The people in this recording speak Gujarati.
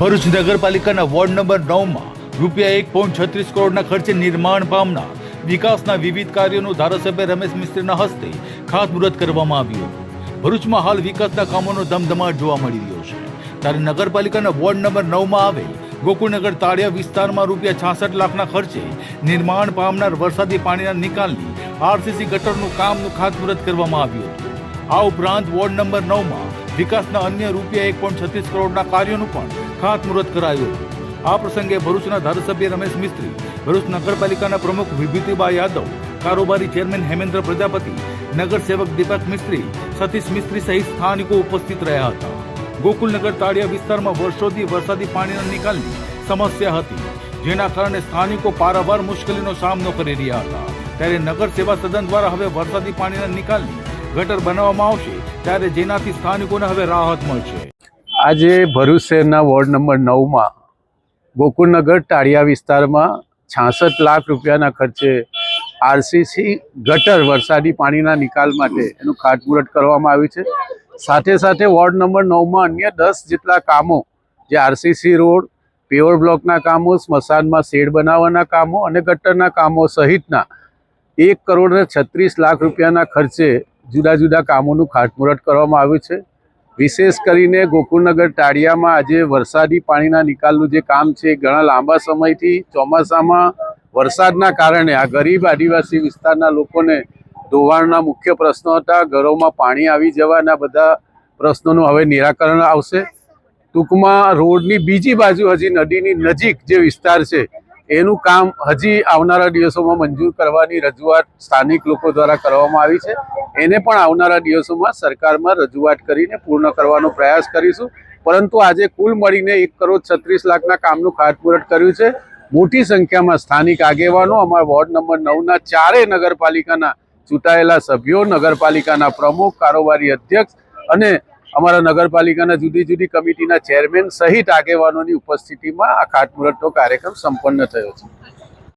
ભરૂચ નગરપાલિકાના વોર્ડ નંબર 9 માં રૂપિયા 1.36 કરોડના ખર્ચે નિર્માણ પામનાર વિકાસના વિવિધ કાર્યોનું ધારાસભ્ય રમેશ મિસ્ત્રીના હસ્તે ખાતમુહૂર્ત કરવામાં આવ્યું હતું। ભરૂચમાં હાલ વિકાસના કામોનો ધમધમાટ જોવા મળી રહ્યો છે, ત્યારે નગરપાલિકાના વોર્ડ નંબર 9 માં આવેલ ગોકુળનગર તાળિયા વિસ્તારમાં રૂપિયા 66 લાખના ખર્ચે નિર્માણ પામનાર વરસાદી પાણીના નિકાલની આરસીસી ગટરનું કામનું ખાતમુહૂર્ત કરવામાં આવ્યું હતું। આ ઉપરાંત વોર્ડ નંબર 9 માં વિકાસના અન્ય રૂપિયા 1.36 કરોડના કાર્યોનું પણ ખાતમુહૂર્ત કરાયું હતું। આ પ્રસંગે ભરૂચના ધારાસભ્ય રમેશ મિસ્ત્રી, ભરૂચ નગરપાલિકાના પ્રમુખ વિભૂતિબા યાદવ, કારોબારી ચેરમેન હેમેન્દ્ર પ્રજાપતિ, નગરસેવક દીપક મિસ્ત્રી, સતીશ મિસ્ત્રી સહિત સ્થાનિકો ઉપસ્થિત રહ્યા હતા। ગોકુળનગર તાળિયા વિસ્તારમાં વર્ષોથી વરસાદી પાણીના નિકાલની સમસ્યા હતી, જેના કારણે સ્થાનિકો પારાવાર મુશ્કેલીનો સામનો કરી રહ્યા હતા। ત્યારે નગર સેવા સદન દ્વારા હવે વરસાદી પાણીના નિકાલની ગટર બનાવવામાં આવશે, ત્યારે જેનાથી સ્થાનિકોને હવે રાહત મળશે। આજે ભરૂચ શહેરના વોર્ડ નંબર 9 માં ગોકુળનગર તાળિયા વિસ્તારમાં 66 લાખ રૂપિયાના ખર્ચે આરસીસી ગટર વરસાદી પાણીના નિકાલ માટે એનું ખાતમુહૂર્ત કરવામાં આવ્યું છે। સાથે સાથે વોર્ડ નંબર 9 માં અન્ય 10 જેટલા કામો, જે આરસીસી રોડ, પેવર બ્લોકના કામો, સ્મશાનમાં શેડ બનાવવાના કામો અને ગટરના કામો સહિતના 1.36 કરોડ રૂપિયાના ખર્ચે જુદા જુદા કામોનું ખાતમુહૂર્ત કરવામાં આવ્યું છે। વિશેષ કરીને ગોકુળનગર તાળિયામાં આજે વરસાદી પાણીના નિકાલનું જે કામ છે, ઘણા લાંબા સમયથી ચોમાસામાં વરસાદના કારણે આ ગરીબ આદિવાસી વિસ્તારના લોકોને ધોવાણના મુખ્ય પ્રશ્નો હતા। ઘરોમાં પાણી આવી જવાના બધા પ્રશ્નોનું હવે નિરાકરણ આવશે। ટૂંકમાં રોડની બીજી બાજુ હજી નદીની નજીક જે વિસ્તાર છે એનું કામ હજી આવનારા દિવસોમાં મંજૂર કરવાની રજૂઆત સ્થાનિક લોકો દ્વારા કરવામાં આવી છે। એને પણ આવનારા દિવસોમાં સરકારમાં રજૂઆત કરીને પૂર્ણ કરવાનો પ્રયાસ કરીશું। પરંતુ આજે કુલ મળીને 1.36 કરોડના કામનું ખાતમુહૂર્ત કર્યું છે। મોટી સંખ્યામાં સ્થાનિક આગેવાનો, અમારા વોર્ડ નંબર 9ના ચારેય નગરપાલિકાના ચૂંટાયેલા સભ્યો, નગરપાલિકાના પ્રમુખ, કારોબારી અધ્યક્ષ અને અમારા નગરપાલિકાના જુદી જુદી કમિટીના ચેરમેન સહિત આગેવાનોની ઉપસ્થિતિમાં આ ખાતમુહૂર્તનો કાર્યક્રમ સંપન્ન થયો છે।